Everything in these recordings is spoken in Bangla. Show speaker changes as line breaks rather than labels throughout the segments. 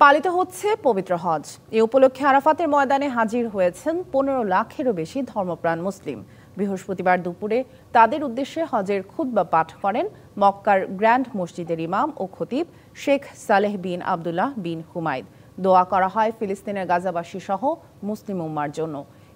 পালিত হচ্ছে পবিত্র হজ। এ উপলক্ষে আরাফাতের ময়দানে হাজির হয়েছেন ১৫ লাখেরও বেশি ধর্মপ্রাণ মুসলিম। বৃহস্পতিবার দুপুরে তাদের উদ্দেশ্যে হজের খুতবা পাঠ করেন মক্কার গ্র্যান্ড মসজিদের ইমাম ও খতিব শেখ সালেহ বিন আবদুল্লাহ বিন হুমায়দ। দোয়া করা হয় ফিলিস্তিনের গাজাবাসী সহ মুসলিম উম্মার জন্য।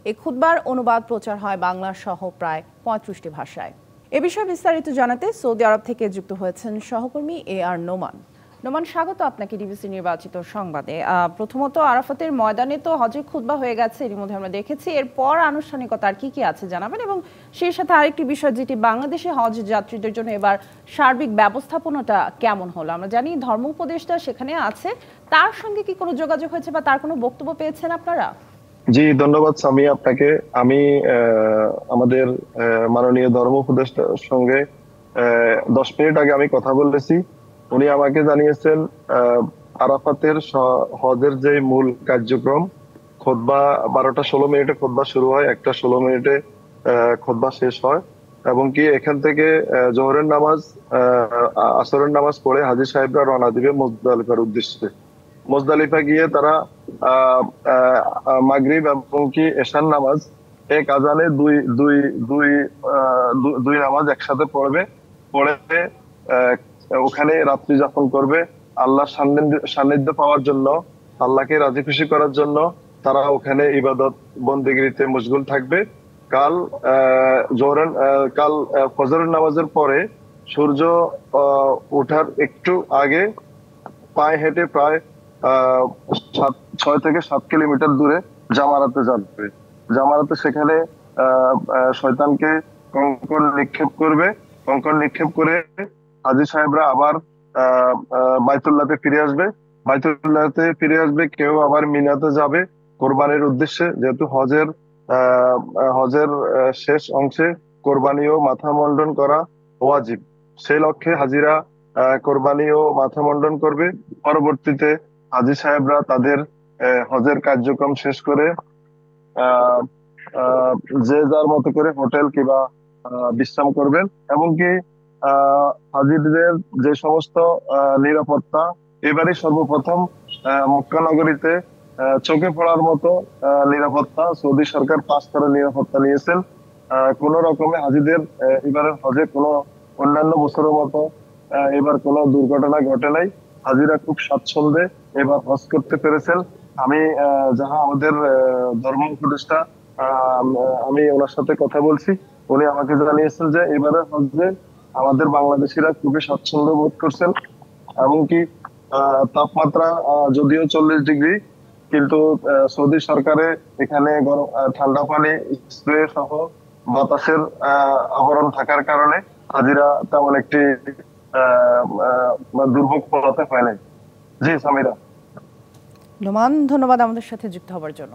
এ খুতবার অনুবাদ প্রচার হয় বাংলা সহ প্রায় ৩৫টি ভাষায়। এ বিষয়ে বিস্তারিত জানাতে সৌদি আরব থেকে যুক্ত হয়েছেন সহকর্মী AR নোমান। নোমান, স্বাগত আপনাকে ডিবিসি নির্বাচিত সংবাদে। প্রথমত আরাফাতের ময়দানে তো হজের খুতবা হয়ে গেছে, এর মধ্যে আমরা দেখেছি। এরপর আনুষ্ঠানিকতা আর কি কি আছে জানাবেন, এবং সেই সাথে আরেকটি বিষয় যেটি বাংলাদেশে হজ যাত্রীদের জন্য এবার সার্বিক ব্যবস্থাপনাটা কেমন হলো। আমরা জানি ধর্ম উপদেষ্টা সেখানে আছে, তার সঙ্গে কি কোনো যোগাযোগ হয়েছে বা তার কোনো বক্তব্য পেয়েছেন আপনারা?
জি, ধন্যবাদ সামি আপনাকে। আমি আমাদের মাননীয় ধর্ম উপদেষ্টার সঙ্গে 10 মিনিট আগে আমি কথা বলেছি। উনি আমাকে জানিয়েছেন আরাফাতের হজের যে মূল কার্যক্রম, খুতবা 12টা 16 মিনিটে খুতবা শুরু হয়, 1টা 16 মিনিটে খুতবা শেষ হয়, এবং কি এখান থেকে জোহরের নামাজ আসরের নামাজ পড়ে হাজী সাহেবরা রওনা দিবে মুজদালিফার উদ্দেশ্যে। মুজদালিফা গিয়ে তারা মাগরিব এবং কি এশার নামাজ এক আজানে দুই নামাজ একসাথে পড়বে, পড়ে ওখানে রাত্রি যাপন করবে। আল্লাহর সান্নিধ্য পাওয়ার জন্য, আল্লাহকে রাজি খুশি করার জন্য তারা ওখানে ইবাদত বন্দেগীতে মশগুল থাকবে। কাল ফজরের নামাজের পরে সূর্য ওঠার একটু আগে পায়ে হেঁটে প্রায় 6 থেকে 7 কিলোমিটার দূরে জামারাতে যাবে। জামারাতে সেখানে শয়তানকে কঙ্কর নিক্ষেপ করবে। কঙ্কর নিক্ষেপ করে হাজী সাহেবরা আবার বাইতুল্লাহতে ফিরে আসবে। বাইতুল্লাহতে ফিরে আসবে, কেউ আবার মিনাতে যাবে কোরবানির উদ্দেশ্যে। যেহেতু হজের শেষ অংশে কোরবানি ও মাথা মুন্ডন করা ওয়াজিব, সেই লক্ষ্যে হাজিরা কোরবানি ও মাথা মুন্ডন করবে। পরবর্তীতে হাজী সাহেবরা তাদের হজের কার্যক্রম শেষ করে যে যার মতো করে হোটেল কিংবা বিশ্রাম করবেন। এবং কি হাজিদের যে সমস্ত নিরাপত্তা, এবারই সর্বপ্রথম মক্কা নগরীতে চোখে পড়ার মতো নিরাপত্তা সৌদি সরকার 5 স্তরের নিরাপত্তা নিয়েছেন। কোন রকমে হাজিদের এবারের হজে কোনো অন্যান্য বছরের মতো এবার কোনো দুর্ঘটনা ঘটে নাই। হাজিরা খুব স্বাচ্ছন্দ্যে এবার হজ করতে পেরেছেন। আমি যাহা আমাদের ধর্ম উপদেষ্টা, আমি ওনার সাথে কথা বলছি, উনি আমাকে জানিয়েছেন যে এবারে হজে আমাদের বাংলাদেশিরা খুবই স্বাচ্ছন্দ্য বোধ করছেন। এমনকি তাপমাত্রা যদিও 40 ডিগ্রি, কিন্তু সৌদি সরকারে এখানে ঠান্ডা পানি স্প্রে সহ বাতাসের আবরণ থাকার কারণে হাজিরা তেমন একটি দুর্ভোগ পোহাতে হয় নাই। জি সামিরা।
নোমান, ধন্যবাদ আমাদের সাথে যুক্ত হওয়ার জন্য।